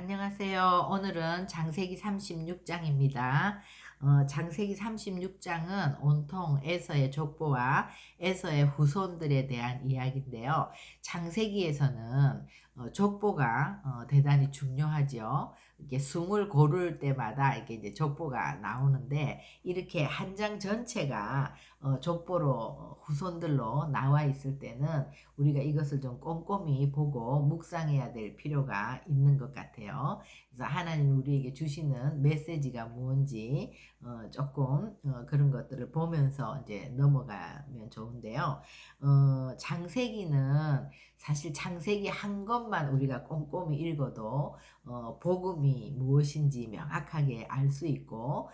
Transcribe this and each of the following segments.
안녕하세요. 오늘은 장세기 36장입니다. 장세기 36장은 온통 에서의 족보와 에서의 후손들에 대한 이야기인데요. 장세기에서는 족보가 대단히 중요하죠. 이렇게 숨을 고를 때마다 이게 이제 족보가 나오는데 이렇게 한 장 전체가 족보로 후손들로 나와 있을 때는 우리가 이것을 좀 꼼꼼히 보고 묵상해야 될 필요가 있는 것 같아요. 그래서 하나님이 우리에게 주시는 메시지가 뭔지 조금 그런 것들을 보면서 이제 넘어가면 좋은데요. 장세기는 사실 장세기 한 것만 우리가 꼼꼼히 읽어도 복음이 무엇인지 명확하게 알 수 있고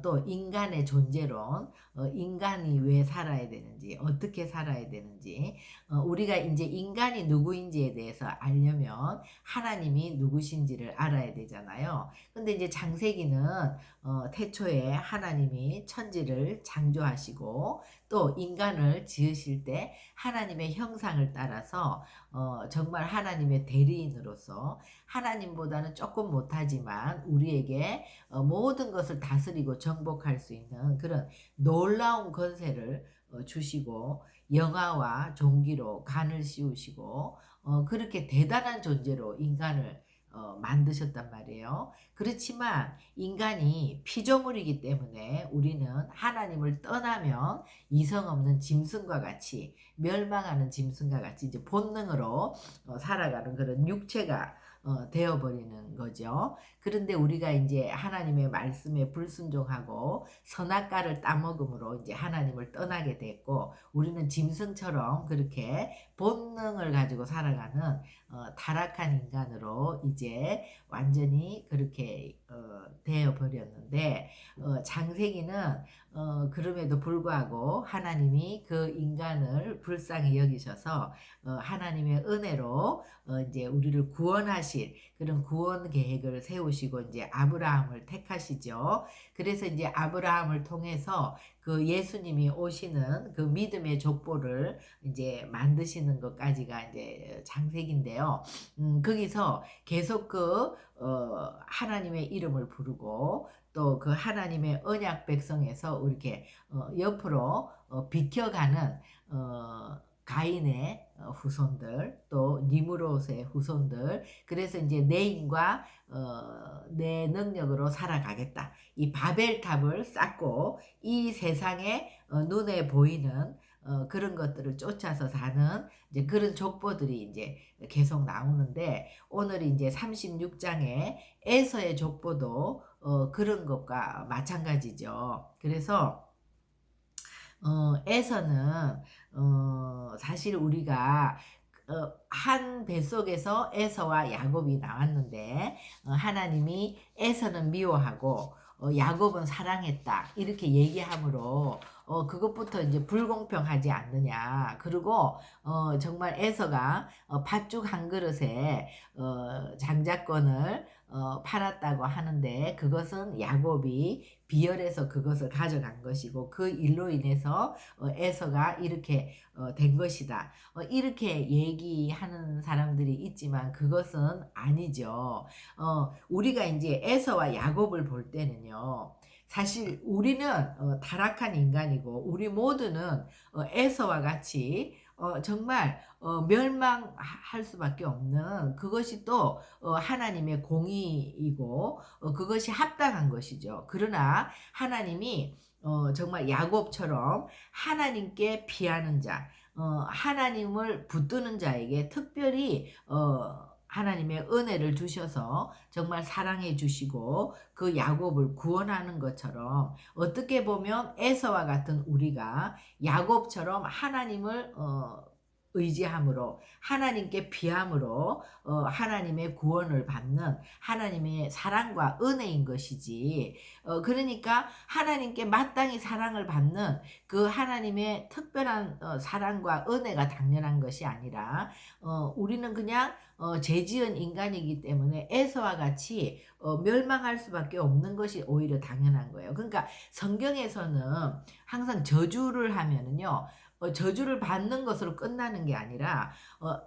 또 인간의 존재론, 인간이 왜 살아야 되는지, 어떻게 살아야 되는지, 우리가 이제 인간이 누구인지에 대해서 알려면 하나님이 누구신지를 알아야 되잖아요. 근데 이제 장세기는 태초에 하나님이 천지를 창조하시고 또 인간을 지으실 때 하나님의 형상을 따라서 정말 하나님의 대리인으로서 하나님보다는 조금 못하지만 우리에게 모든 것을 다스리고 정복할 수 있는 그런 놀라운 권세를 주시고 영화와 종기로 간을 씌우시고 그렇게 대단한 존재로 인간을 만드셨단 말이에요. 그렇지만 인간이 피조물이기 때문에 우리는 하나님을 떠나면 이성 없는 짐승과 같이 멸망하는 짐승과 같이 이제 본능으로 살아가는 그런 육체가 되어버리는 거죠. 그런데 우리가 이제 하나님의 말씀에 불순종하고 선악과를 따먹음으로 이제 하나님을 떠나게 됐고 우리는 짐승처럼 그렇게 본능을 가지고 살아가는 타락한 인간으로 이제 완전히 그렇게 되어 버렸는데 장세기는 그럼에도 불구하고 하나님이 그 인간을 불쌍히 여기셔서 하나님의 은혜로 이제 우리를 구원하실 그런 구원 계획을 세우시고 이제 아브라함을 택하시죠. 그래서 이제 아브라함을 통해서 그 예수님이 오시는 그 믿음의 족보를 이제 만드시는 것까지가 이제 장세기인데요. 거기서 계속 하나님의 이름을 부르고 또 그 하나님의 언약 백성에서 이렇게 옆으로 비켜가는 가인의 후손들 또 니므롯의 후손들 그래서 이제 내 힘과 내 능력으로 살아가겠다. 이 바벨탑을 쌓고 이 세상에 눈에 보이는 그런 것들을 쫓아서 사는 이제 그런 족보들이 이제 계속 나오는데 오늘 이제 36장에 에서의 족보도 그런 것과 마찬가지죠. 그래서 에서는 사실 우리가 한 뱃속에서 에서와 야곱이 나왔는데 하나님이 에서는 미워하고 야곱은 사랑했다 이렇게 얘기함으로 그것부터 이제 불공평하지 않느냐. 그리고 정말 에서가 팥죽 한 그릇에 장자권을 팔았다고 하는데 그것은 야곱이 비열해서 그것을 가져간 것이고 그 일로 인해서 에서가 이렇게 된 것이다. 이렇게 얘기하는 사람들이 있지만 그것은 아니죠. 우리가 이제 에서와 야곱을 볼 때는요. 사실 우리는 타락한 인간이고 우리 모두는 에서와 같이 정말 멸망할 수밖에 없는 그것이 또 하나님의 공의이고 그것이 합당한 것이죠. 그러나 하나님이 정말 야곱처럼 하나님께 피하는 자, 하나님을 붙드는 자에게 특별히 하나님의 은혜를 주셔서 정말 사랑해 주시고 그 야곱을 구원하는 것처럼 어떻게 보면 에서와 같은 우리가 야곱처럼 하나님을 의지함으로 하나님께 비함으로 하나님의 구원을 받는 하나님의 사랑과 은혜인 것이지 그러니까 하나님께 마땅히 사랑을 받는 그 하나님의 특별한 사랑과 은혜가 당연한 것이 아니라 우리는 그냥 죄 지은 인간이기 때문에 에서와 같이 멸망할 수밖에 없는 것이 오히려 당연한 거예요. 그러니까 성경에서는 항상 저주를 하면은요 저주를 받는 것으로 끝나는 게 아니라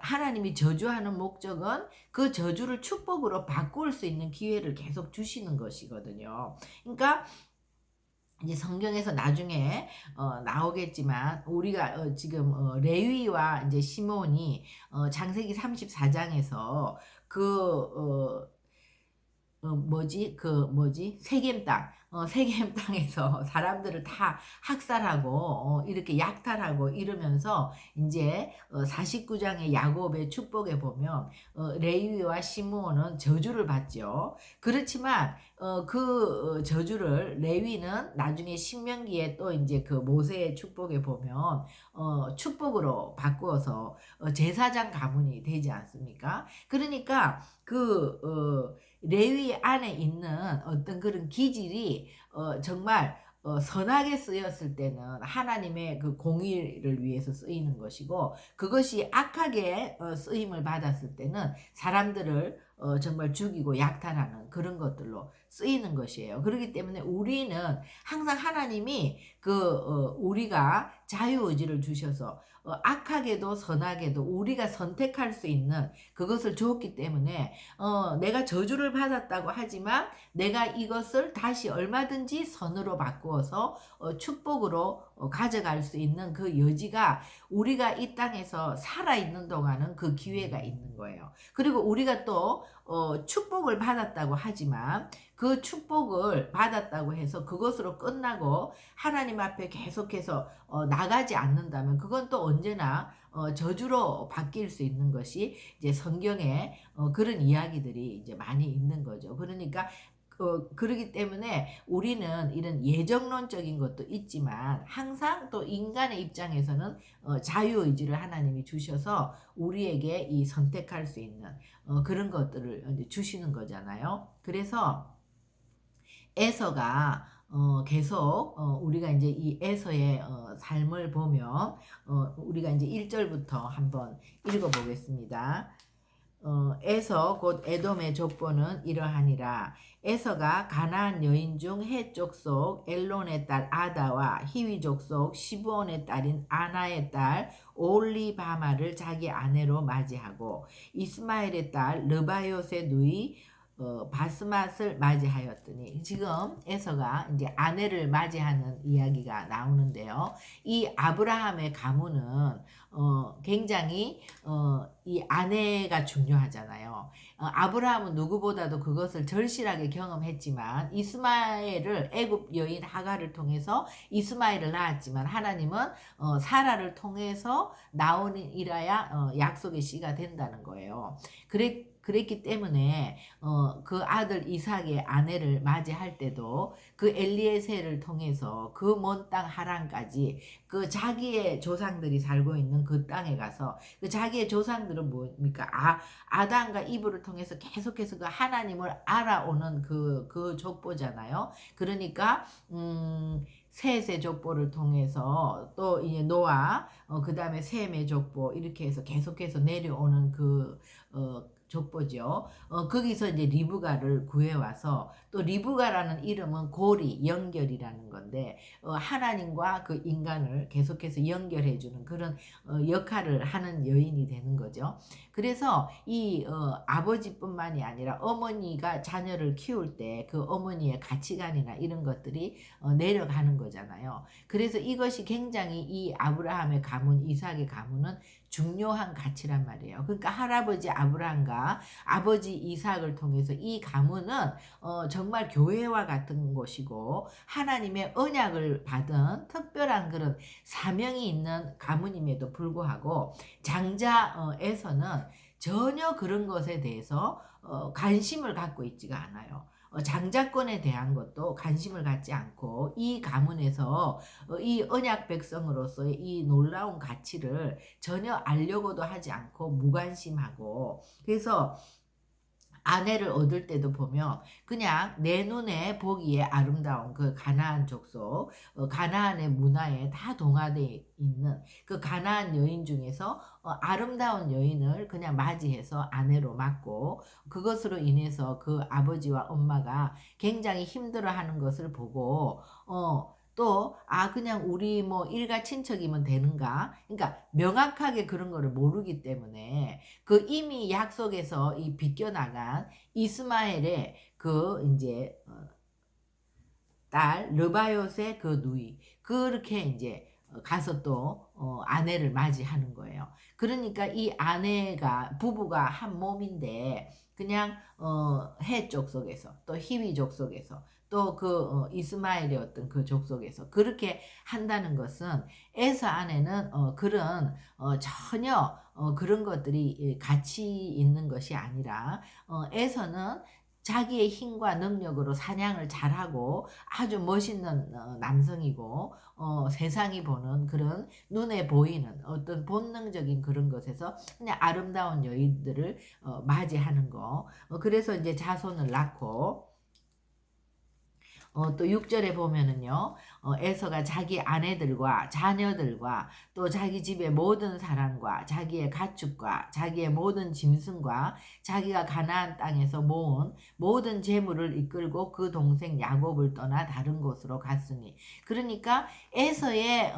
하나님이 저주하는 목적은 그 저주를 축복으로 바꿀 수 있는 기회를 계속 주시는 것이거든요. 그러니까 이제 성경에서 나중에 나오겠지만 우리가 지금 레위와 이제 시몬이 창세기 34장에서 세겜 땅, 세겜 땅에서 사람들을 다 학살하고 이렇게 약탈하고 이러면서 이제 49장의 야곱의 축복에 보면 레위와 시므온은 저주를 받죠. 그렇지만 저주를 레위는 나중에 신명기에 또 이제 그 모세의 축복에 보면 축복으로 바꾸어서 제사장 가문이 되지 않습니까? 그러니까 레위 안에 있는 어떤 그런 기질이 정말 선하게 쓰였을 때는 하나님의 그 공의를 위해서 쓰이는 것이고, 그것이 악하게 쓰임을 받았을 때는 사람들을 정말 죽이고 약탈하는 그런 것들로 쓰이는 것이에요. 그렇기 때문에 우리는 항상 하나님이 우리가 자유의지를 주셔서 악하게도 선하게도 우리가 선택할 수 있는 그것을 주었기 때문에 내가 저주를 받았다고 하지만 내가 이것을 다시 얼마든지 선으로 바꾸어서 축복으로 가져갈 수 있는 그 여지가 우리가 이 땅에서 살아있는 동안은 그 기회가 있는 거예요. 그리고 우리가 또 축복을 받았다고 하지만 그 축복을 받았다고 해서 그것으로 끝나고 하나님 앞에 계속해서 나가지 않는다면 그건 또 언제나 저주로 바뀔 수 있는 것이 이제 성경에 그런 이야기들이 이제 많이 있는 거죠. 그러니까 그러기 때문에 우리는 이런 예정론적인 것도 있지만 항상 또 인간의 입장에서는 자유의지를 하나님이 주셔서 우리에게 이 선택할 수 있는 그런 것들을 이제 주시는 거잖아요. 그래서 에서가 계속 우리가 이제 이 에서의 삶을 보면 우리가 이제 1절부터 한번 읽어보겠습니다. 에서 곧 에돔의 족보는 이러하니라. 에서가 가나안 여인 중 헷 족속 엘론의 딸 아다와 히위 족속 시브온의 딸인 아나의 딸 올리바마를 자기 아내로 맞이하고 이스마엘의 딸 르바요의 누이 바스맛을 맞이하였더니, 지금 에서가 이제 아내를 맞이하는 이야기가 나오는데요. 이 아브라함의 가문은 굉장히 이 아내가 중요하잖아요. 아브라함은 누구보다도 그것을 절실하게 경험했지만 이스마엘을 애굽 여인 하가를 통해서 이스마엘을 낳았지만 하나님은 사라를 통해서 나오니라야 약속의 씨가 된다는 거예요. 그랬기 때문에 그 아들 이삭의 아내를 맞이할 때도 그 엘리에셀을 통해서 그 먼 땅 하란까지 그 자기의 조상들이 살고 있는 그 땅에 가서 그 자기의 조상들은 뭡니까? 아담과 이브를 통해서 계속해서 그 하나님을 알아오는 그 족보잖아요. 그러니까 셋의 족보를 통해서 또 이제 노아, 그 다음에 셈의 족보, 이렇게 해서 계속해서 내려오는 족보죠. 거기서 이제 리브가를 구해와서, 또 리브가라는 이름은 고리, 연결이라는 건데 하나님과 그 인간을 계속해서 연결해주는 그런 역할을 하는 여인이 되는 거죠. 그래서 이 아버지뿐만이 아니라 어머니가 자녀를 키울 때 그 어머니의 가치관이나 이런 것들이 내려가는 거잖아요. 그래서 이것이 굉장히 이 아브라함의 가문, 이삭의 가문은 중요한 가치란 말이에요. 그러니까 할아버지 아브라함과 아버지 이삭을 통해서 이 가문은 정말 교회와 같은 곳이고 하나님의 언약을 받은 특별한 그런 사명이 있는 가문임에도 불구하고 장자에서는 전혀 그런 것에 대해서 관심을 갖고 있지가 않아요. 장자권에 대한 것도 관심을 갖지 않고 이 가문에서 이 언약 백성으로서의 이 놀라운 가치를 전혀 알려고도 하지 않고 무관심하고, 그래서 아내를 얻을 때도 보면 그냥 내 눈에 보기에 아름다운 그 가나안 족속, 가나안의 문화에 다 동화되어 있는 그 가나안 여인 중에서 아름다운 여인을 그냥 맞이해서 아내로 맞고, 그것으로 인해서 그 아버지와 엄마가 굉장히 힘들어하는 것을 보고 또 그냥 우리 뭐 일가 친척이면 되는가? 그러니까 명확하게 그런 거를 모르기 때문에 그 이미 약속에서 이 비껴나간 이스마엘의 그 인제 딸 르바요스의 그 누이 그렇게 인제 가서 또 아내를 맞이하는 거예요. 그러니까 이 아내가 부부가 한 몸인데 그냥 해 족속에서 또 히위 족속에서 또 그 이스마엘의 어떤 그 족속에서 그렇게 한다는 것은 에서 안에는 그런 전혀 그런 것들이 가치 있는 것이 아니라 에서는 자기의 힘과 능력으로 사냥을 잘하고 아주 멋있는 남성이고 세상이 보는 그런 눈에 보이는 어떤 본능적인 그런 것에서 그냥 아름다운 여인들을 맞이하는 거. 그래서 이제 자손을 낳고 또 6절에 보면은요, 에서가 자기 아내들과 자녀들과 또 자기 집의 모든 사람과 자기의 가축과 자기의 모든 짐승과 자기가 가나안 땅에서 모은 모든 재물을 이끌고 그 동생 야곱을 떠나 다른 곳으로 갔으니. 그러니까 에서의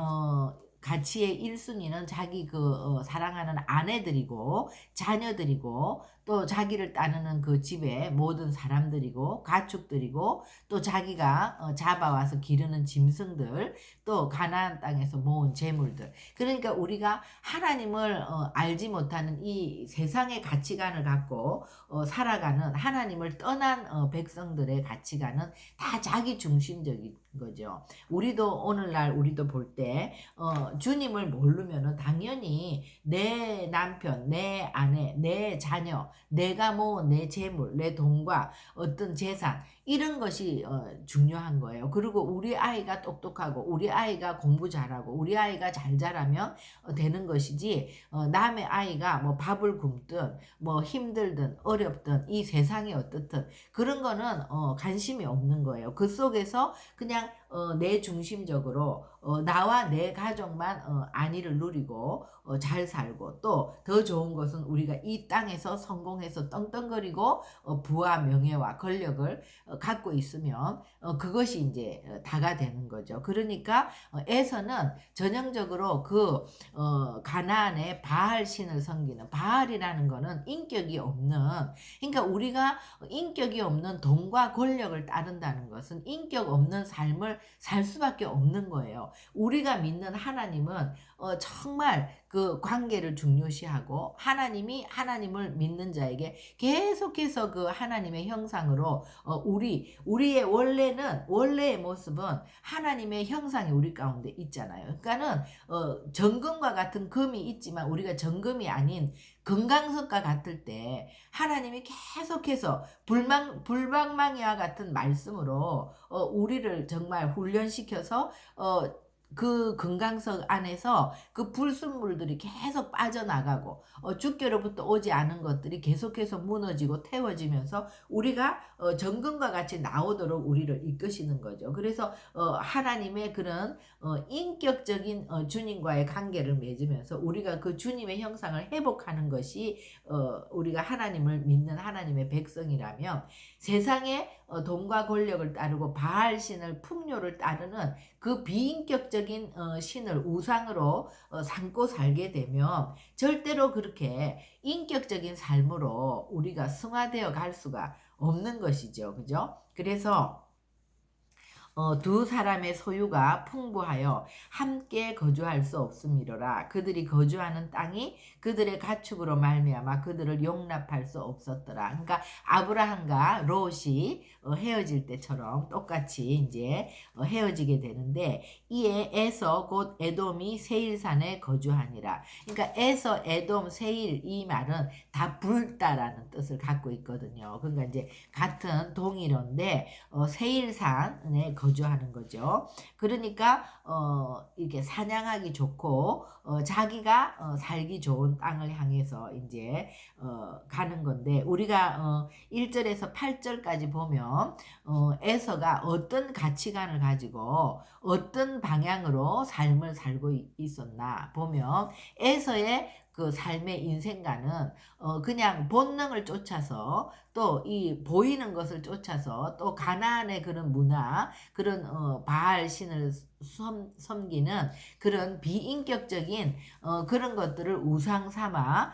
가치의 1순위는 자기 그 사랑하는 아내들이고 자녀들이고 또 자기를 따르는 그 집의 모든 사람들이고 가축들이고 또 자기가 잡아와서 기르는 짐승들 또 가나안 땅에서 모은 재물들. 그러니까 우리가 하나님을 알지 못하는 이 세상의 가치관을 갖고 살아가는 하나님을 떠난 백성들의 가치관은 다 자기 중심적인 거죠. 우리도 오늘날 우리도 볼 때 주님을 모르면은 당연히 내 남편, 내 아내, 내 자녀, 내가 모은 내 재물, 내 돈과 어떤 재산 이런 것이 중요한 거예요. 그리고 우리 아이가 똑똑하고 우리 아이가 공부 잘하고 우리 아이가 잘 자라면 되는 것이지 남의 아이가 뭐 밥을 굶든 뭐 힘들든 어렵든 이 세상이 어떻든 그런 거는 관심이 없는 거예요. 그 속에서 그냥 내 중심적으로 나와 내 가족만 안위를 누리고 잘 살고 또 더 좋은 것은 우리가 이 땅에서 성공해서 떵떵거리고 부와 명예와 권력을 갖고 있으면 그것이 이제 다가 되는 거죠. 그러니까 에서는 전형적으로 그 가나안의 바알 신을 섬기는 바알이라는 거는 인격이 없는 그러니까 우리가 인격이 없는 돈과 권력을 따른다는 것은 인격 없는 삶을 살 수밖에 없는 거예요. 우리가 믿는 하나님은 정말 그 관계를 중요시하고 하나님이 하나님을 믿는 자에게 계속해서 그 하나님의 형상으로 우리의 원래의 모습은 하나님의 형상이 우리 가운데 있잖아요. 그러니까는 정금과 같은 금이 있지만 우리가 정금이 아닌 금강석과 같을 때 하나님이 계속해서 불방망이와 같은 말씀으로 우리를 정말 훈련시켜서 그 금강석 안에서 그 불순물들이 계속 빠져나가고 주께로부터 오지 않은 것들이 계속해서 무너지고 태워지면서 우리가 정금과 같이 나오도록 우리를 이끄시는 거죠. 그래서 하나님의 그런 인격적인 주님과의 관계를 맺으면서 우리가 그 주님의 형상을 회복하는 것이 우리가 하나님을 믿는 하나님의 백성이라면 세상에 돈과 권력을 따르고 바알 신을 풍요를 따르는 그 비인격적인 신을 우상으로 삼고 살게 되면 절대로 그렇게 인격적인 삶으로 우리가 승화되어 갈 수가 없는 것이죠. 그죠? 그래서 두 사람의 소유가 풍부하여 함께 거주할 수 없음이로라. 그들이 거주하는 땅이 그들의 가축으로 말미암아 그들을 용납할 수 없었더라. 그러니까 아브라함과 롯이 헤어질 때처럼 똑같이 이제 헤어지게 되는데 이에 에서 곧 에돔이 세일산에 거주하니라. 그러니까 에서, 에돔, 세일 이 말은 다 불다라는 뜻을 갖고 있거든요. 그러니까 이제 같은 동일어인데 세일산에 거주하는 거죠. 그러니까 이렇게 사냥하기 좋고 자기가 살기 좋은 땅을 향해서 이제 가는 건데 우리가 1절에서 8절까지 보면 에서가 어떤 가치관을 가지고 어떤 방향으로 삶을 살고 있었나 보면 에서의 그 삶의 인생과는 그냥 본능을 쫓아서 또 이 보이는 것을 쫓아서 또 가나안의 그런 문화, 그런 바알 신을 섬기는 그런 비인격적인 그런 것들을 우상 삼아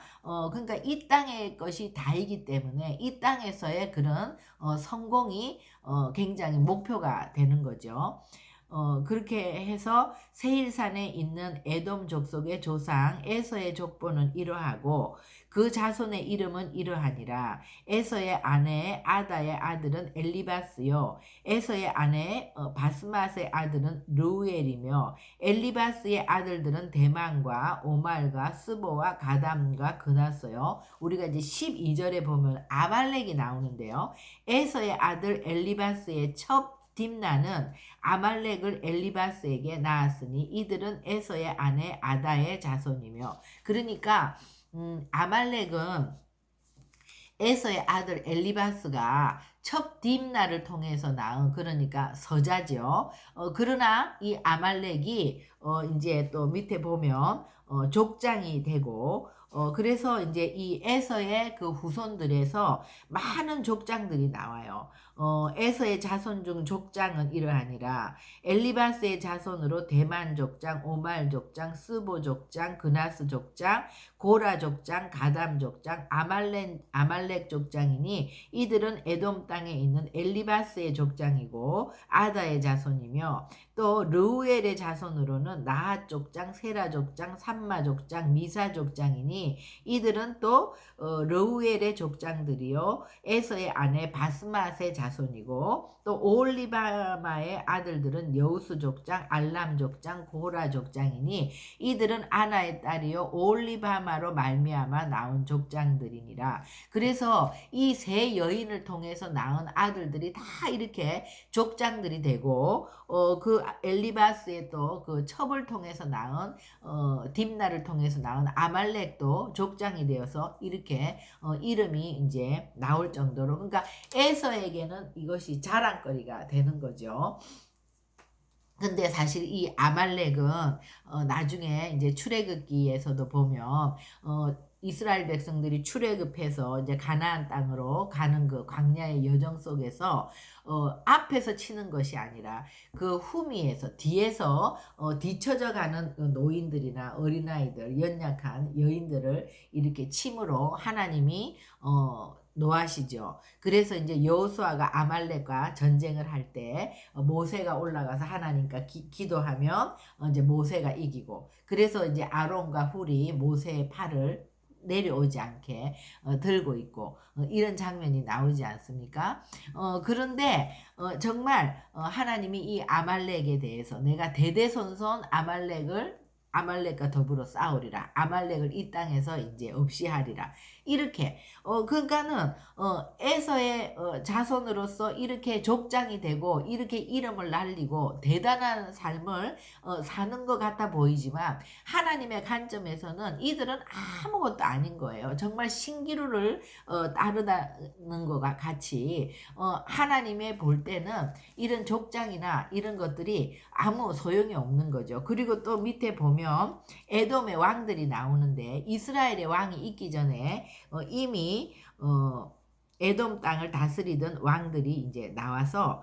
그러니까 이 땅의 것이 다이기 때문에 이 땅에서의 그런 성공이 굉장히 목표가 되는 거죠. 그렇게 해서 세일산에 있는 에돔 족속의 조상 에서의 족보는 이러하고 그 자손의 이름은 이러하니라. 에서의 아내 아다의 아들은 엘리바스요. 에서의 아내 바스맛의 아들은 르우엘이며 엘리바스의 아들들은 대만과 오말과 스보와 가담과 그나서요. 우리가 이제 12절에 보면 아말렉이 나오는데요. 에서의 아들 엘리바스의 첩 딥나는 아말렉을 엘리바스에게 낳았으니 이들은 에서의 아내 아다의 자손이며, 그러니까 아말렉은 에서의 아들 엘리바스가 첩 딥나를 통해서 낳은, 그러니까 서자죠. 그러나 이 아말렉이 이제 또 밑에 보면 족장이 되고 그래서 이제 이 에서의 그 후손들에서 많은 족장들이 나와요. 에서의 자손 중 족장은 이러하니라. 엘리바스의 자손으로 대만 족장, 오말 족장, 스보 족장, 그나스 족장, 고라 족장, 가담 족장, 아말렉 족장이니 이들은 에돔 땅에 있는 엘리바스의 족장이고 아다의 자손이며, 또 르우엘의 자손으로는 나핫 족장, 세라 족장, 삼마 족장, 미사 족장이니 이들은 또 르우엘의 족장들이요 에서의 아내 바스맛의 자손이고, 또 오홀리바마의 아들들은 여우스 족장, 알람 족장, 고라 족장이니 이들은 아나의 딸이요 오홀리바마로 말미암아 나온 족장들이니라. 그래서 이 세 여인을 통해서 낳은 아들들이 다 이렇게 족장들이 되고 그 엘리바스의 또 그 첩을 통해서 낳은 딥나를 통해서 낳은 아말렉도 족장이 되어서 이렇게 이름이 이제 나올 정도로, 그러니까 에서에게는 이것이 자랑거리가 되는 거죠. 근데 사실 이 아말렉은 나중에 이제 출애굽기에서도 보면 이스라엘 백성들이 출애굽해서 이제 가나안 땅으로 가는 그 광야의 여정 속에서 앞에서 치는 것이 아니라 그 후미에서 뒤에서 뒤처져 가는 노인들이나 어린아이들, 연약한 여인들을 이렇게 침으로 하나님이 노하시죠. 그래서 이제 여호수아가 아말렉과 전쟁을 할 때 모세가 올라가서 하나님과 기도하면 이제 모세가 이기고, 그래서 이제 아론과 훌이 모세의 팔을 내려오지 않게 들고 있고 이런 장면이 나오지 않습니까? 그런데 정말 하나님이 이 아말렉에 대해서 내가 대대손손 아말렉과 더불어 싸우리라. 아말렉을 이 땅에서 이제 없이 하리라. 이렇게 그러니까는 에서의 자손으로서 이렇게 족장이 되고 이렇게 이름을 날리고 대단한 삶을 사는 것 같아 보이지만 하나님의 관점에서는 이들은 아무것도 아닌 거예요. 정말 신기루를 따르다는 것과 같이 하나님의 볼 때는 이런 족장이나 이런 것들이 아무 소용이 없는 거죠. 그리고 또 밑에 보면 에돔의 왕들이 나오는데 이스라엘의 왕이 있기 전에 이미 에돔 땅을 다스리던 왕들이 이제 나와서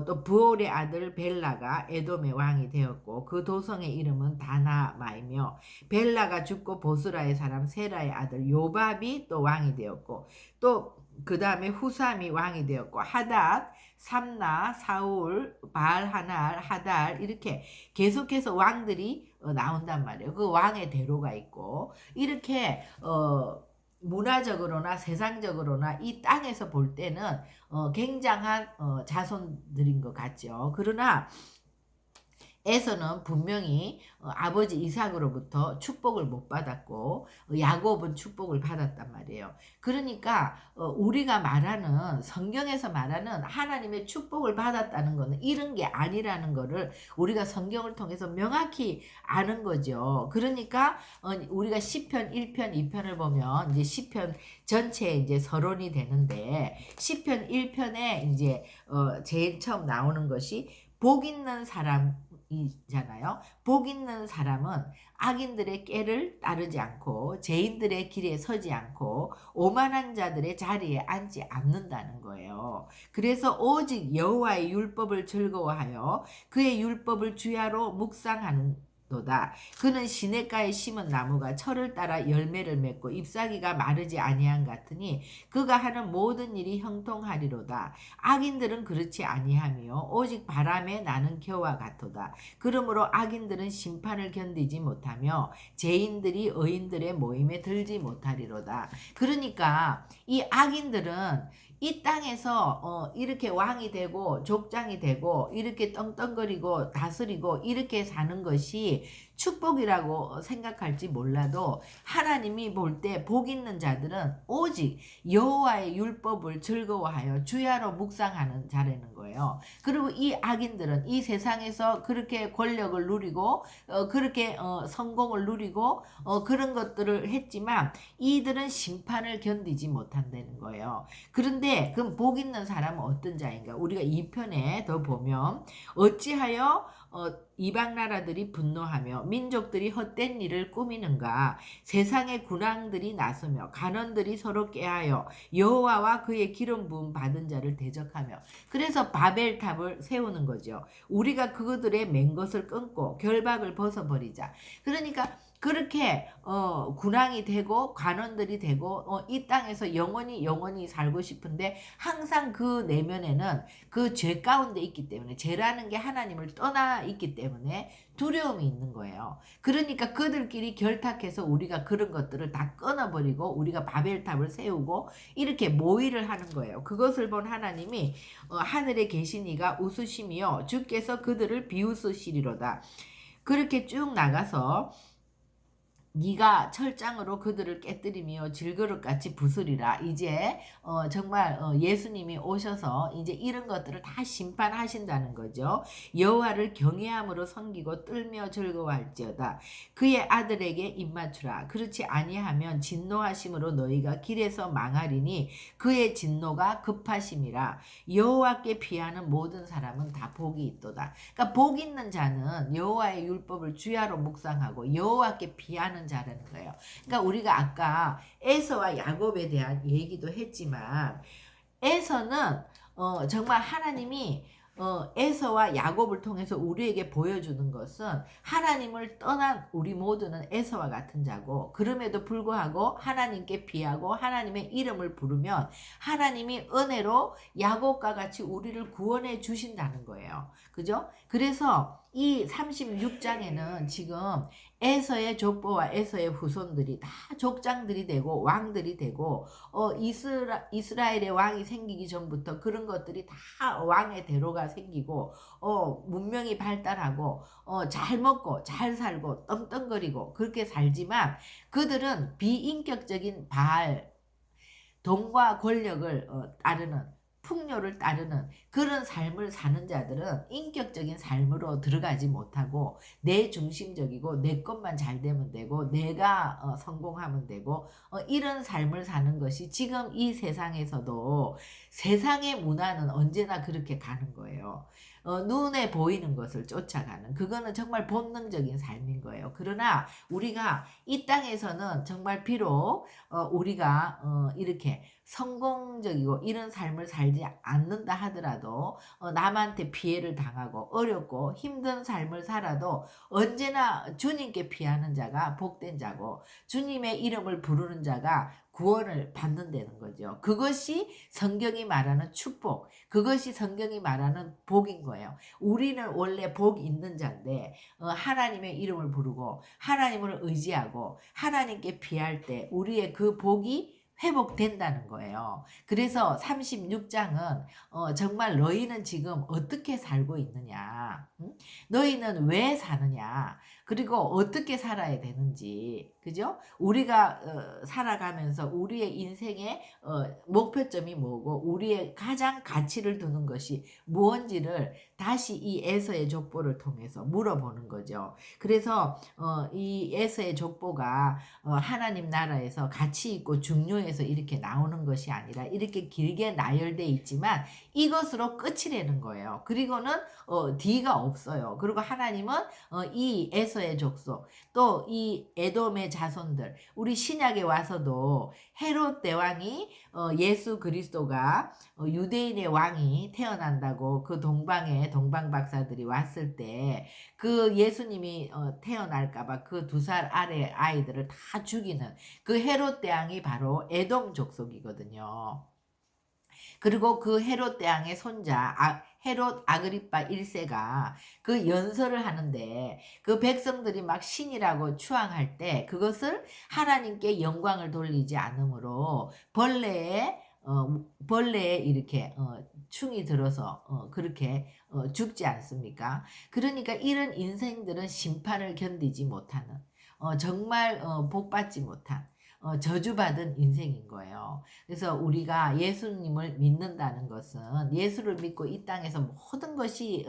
또 부올의 아들 벨라가 에돔의 왕이 되었고 그 도성의 이름은 다나마이며, 벨라가 죽고 보스라의 사람 세라의 아들 요밥이 또 왕이 되었고, 또 그 다음에 후삼이 왕이 되었고 하닷, 삼나, 사울, 바알하날, 하달 이렇게 계속해서 왕들이 나온단 말이에요. 그 왕의 대로가 있고 이렇게 문화적으로나 세상적으로나 이 땅에서 볼 때는 굉장한 자손들인 것 같죠. 그러나 에서는 분명히 아버지 이삭으로부터 축복을 못 받았고 야곱은 축복을 받았단 말이에요. 그러니까 우리가 말하는 성경에서 말하는 하나님의 축복을 받았다는 것은 이런 게 아니라는 것을 우리가 성경을 통해서 명확히 아는 거죠. 그러니까 우리가 시편 1편, 2편을 보면 이제 시편 전체에 이제 서론이 되는데 시편 1편에 이제 제일 처음 나오는 것이 복 있는 사람이 이잖아요. 복 있는 사람은 악인들의 꾀를 따르지 않고 죄인들의 길에 서지 않고 오만한 자들의 자리에 앉지 않는다는 거예요. 그래서 오직 여호와의 율법을 즐거워하여 그의 율법을 주야로 묵상하는 도다. 그는 시냇가에 심은 나무가 철을 따라 열매를 맺고 잎사귀가 마르지 아니한 같으니 그가 하는 모든 일이 형통하리로다. 악인들은 그렇지 아니하며 오직 바람에 나는 겨와 같도다. 그러므로 악인들은 심판을 견디지 못하며 죄인들이 의인들의 모임에 들지 못하리로다. 그러니까 이 악인들은 이 땅에서 이렇게 왕이 되고 족장이 되고 이렇게 떵떵거리고 다스리고 이렇게 사는 것이 축복이라고 생각할지 몰라도 하나님이 볼 때 복 있는 자들은 오직 여호와의 율법을 즐거워하여 주야로 묵상하는 자라는 거예요. 그리고 이 악인들은 이 세상에서 그렇게 권력을 누리고 그렇게 성공을 누리고 그런 것들을 했지만 이들은 심판을 견디지 못한다는 거예요. 그런데 그럼 복 있는 사람은 어떤 자인가? 우리가 2편에 더 보면 어찌하여 이방 나라들이 분노하며 민족들이 헛된 일을 꾸미는가? 세상의 군왕들이 나서며 간원들이 서로 꾀하여 여호와와 그의 기름 부음 받은 자를 대적하며, 그래서 바벨탑을 세우는 거죠. 우리가 그들의 맨 것을 끊고 결박을 벗어버리자. 그러니까 그렇게 군왕이 되고 관원들이 되고 이 땅에서 영원히 살고 싶은데 항상 그 내면에는 그 죄 가운데 있기 때문에, 죄라는 게 하나님을 떠나 있기 때문에 두려움이 있는 거예요. 그러니까 그들끼리 결탁해서 우리가 그런 것들을 다 끊어버리고 우리가 바벨탑을 세우고 이렇게 모의를 하는 거예요. 그것을 본 하나님이 하늘에 계신 이가 웃으시며 주께서 그들을 비웃으시리로다. 그렇게 쭉 나가서 네가 철장으로 그들을 깨뜨리며 질그릇같이 부수리라. 이제 정말 예수님이 오셔서 이제 이런 것들을 다 심판하신다는 거죠. 여호와를 경외함으로 섬기고 떨며 즐거워할지어다. 그의 아들에게 입맞추라. 그렇지 아니하면 진노하심으로 너희가 길에서 망하리니 그의 진노가 급하심이라. 여호와께 피하는 모든 사람은 다 복이 있도다. 그러니까 복 있는 자는 여호와의 율법을 주야로 묵상하고 여호와께 피하는 자라는 거예요. 그러니까 우리가 아까 에서와 야곱에 대한 얘기도 했지만 에서는 정말 하나님이 에서와 야곱을 통해서 우리에게 보여주는 것은 하나님을 떠난 우리 모두는 에서와 같은 자고, 그럼에도 불구하고 하나님께 비하고 하나님의 이름을 부르면 하나님이 은혜로 야곱과 같이 우리를 구원해 주신다는 거예요. 그죠? 그래서 이 36장에는 지금 에서의 족보와 에서의 후손들이 다 족장들이 되고 왕들이 되고 이스라엘의 왕이 생기기 전부터 그런 것들이 다 왕의 대로가 생기고 문명이 발달하고 잘 먹고 잘 살고 떵떵거리고 그렇게 살지만 그들은 비인격적인 바알, 돈과 권력을 따르는, 풍요를 따르는 그런 삶을 사는 자들은 인격적인 삶으로 들어가지 못하고 내 중심적이고 내 것만 잘 되면 되고 내가 성공하면 되고 이런 삶을 사는 것이 지금 이 세상에서도, 세상의 문화는 언제나 그렇게 가는 거예요. 눈에 보이는 것을 쫓아가는, 그거는 정말 본능적인 삶인 거예요. 그러나 우리가 이 땅에서는 정말 비록 우리가 이렇게 성공적이고 이런 삶을 살지 않는다 하더라도 남한테 피해를 당하고 어렵고 힘든 삶을 살아도 언제나 주님께 피하는 자가 복된 자고 주님의 이름을 부르는 자가 구원을 받는다는 거죠. 그것이 성경이 말하는 축복, 그것이 성경이 말하는 복인 거예요. 우리는 원래 복 있는 자인데 하나님의 이름을 부르고 하나님을 의지하고 하나님께 피할 때 우리의 그 복이 회복된다는 거예요. 그래서 36장은 정말 너희는 지금 어떻게 살고 있느냐, 너희는 왜 사느냐, 그리고 어떻게 살아야 되는지, 그죠? 우리가 살아가면서 우리의 인생의 목표점이 뭐고 우리의 가장 가치를 두는 것이 무엇인지를 다시 이 에서의 족보를 통해서 물어보는 거죠. 그래서 이 에서의 족보가 하나님 나라에서 가치 있고 중요해서 이렇게 나오는 것이 아니라 이렇게 길게 나열돼 있지만 이것으로 끝이라는 거예요. 그리고는 뒤가 없어요. 그리고 하나님은 이 에서의 족속, 또 이 에돔의 자손들, 우리 신약에 와서도 헤롯 대왕이 예수 그리스도가 유대인의 왕이 태어난다고 그 동방에 동방 박사들이 왔을 때 그 예수님이 태어날까 봐 그 2살 아래 아이들을 다 죽이는 그 헤롯 대왕이 바로 에돔 족속이거든요. 그리고 그 헤롯 대왕의 손자 헤롯 아그리파 1세가 그 연설을 하는데 그 백성들이 막 신이라고 추앙할 때 그것을 하나님께 영광을 돌리지 않으므로 벌레에 이렇게 충이 들어서 그렇게 죽지 않습니까? 그러니까 이런 인생들은 심판을 견디지 못하는 정말 복받지 못한 저주받은 인생인 거예요. 그래서 우리가 예수님을 믿는다는 것은 예수를 믿고 이 땅에서 모든 것이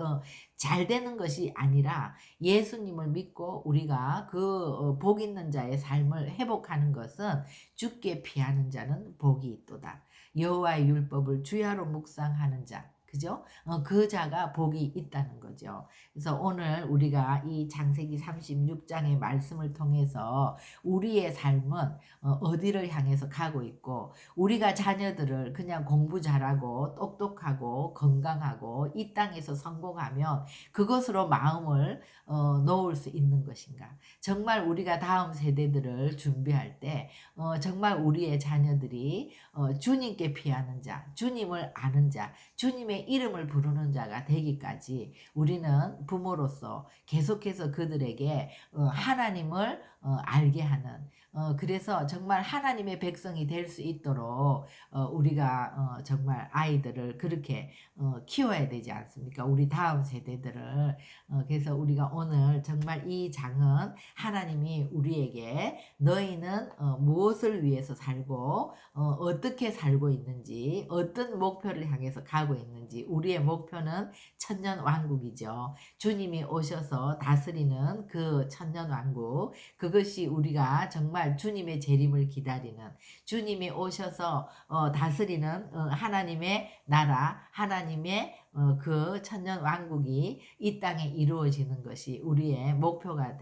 잘 되는 것이 아니라 예수님을 믿고 우리가 그 복 있는 자의 삶을 회복하는 것은 죽게 피하는 자는 복이 있도다. 여호와의 율법을 주야로 묵상하는 자. 그죠? 그 자가 복이 있다는 거죠. 그래서 오늘 우리가 이 창세기 36장의 말씀을 통해서 우리의 삶은 어디를 향해서 가고 있고 우리가 자녀들을 그냥 공부 잘하고 똑똑하고 건강하고 이 땅에서 성공하면 그것으로 마음을 놓을 수 있는 것인가. 정말 우리가 다음 세대들을 준비할 때 정말 우리의 자녀들이 주님께 피하는 자, 주님을 아는 자, 주님의 이름을 부르는 자가 되기까지 우리는 부모로서 계속해서 그들에게 하나님을 알게 하는 그래서 정말 하나님의 백성이 될 수 있도록 우리가 정말 아이들을 그렇게 키워야 되지 않습니까? 우리 다음 세대들을 그래서 우리가 오늘 정말 이 장은 하나님이 우리에게 너희는 무엇을 위해서 살고 어떻게 살고 있는지 어떤 목표를 향해서 가고 있는지 우리의 목표는 천년왕국이죠. 주님이 오셔서 다스리는 그 천년왕국 그것이 우리가 정말 주님의 재림을 기다리는 주님이 오셔서 다스리는 하나님의 나라 하나님의 그 천년 왕국이 이 땅에 이루어지는 것이 우리의 목표가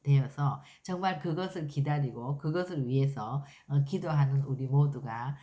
되어서 정말 그것을 기다리고 그것을 위해서 기도하는 우리 모두가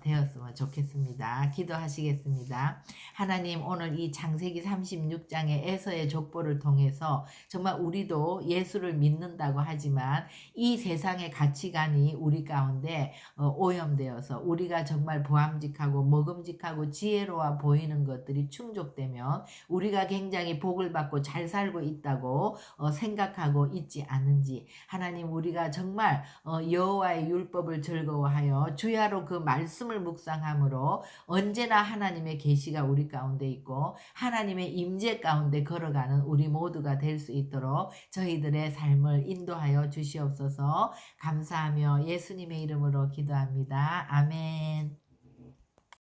되었으면 좋겠습니다. 기도하시겠습니다. 하나님 오늘 이 창세기 36장의 에서의 족보를 통해서 정말 우리도 예수를 믿는다고 하지만 이 세상의 가치관이 우리 가운데 오염되어서 우리가 정말 보암직하고 먹음직하고 지혜로워 보이는 것들이 충족되면 우리가 굉장히 복을 받고 잘 살고 있다고 생각하고 있지 않은지 하나님 우리가 정말 여호와의 율법을 즐거워하여 주야로 그 말씀을 묵상함으로 언제나 하나님의 계시가 우리 가운데 있고 하나님의 임재 가운데 걸어가는 우리 모두가 될 수 있도록 저희들의 삶을 인도하여 주시옵소서. 감사하며 예수님의 이름으로 기도합니다. 아멘.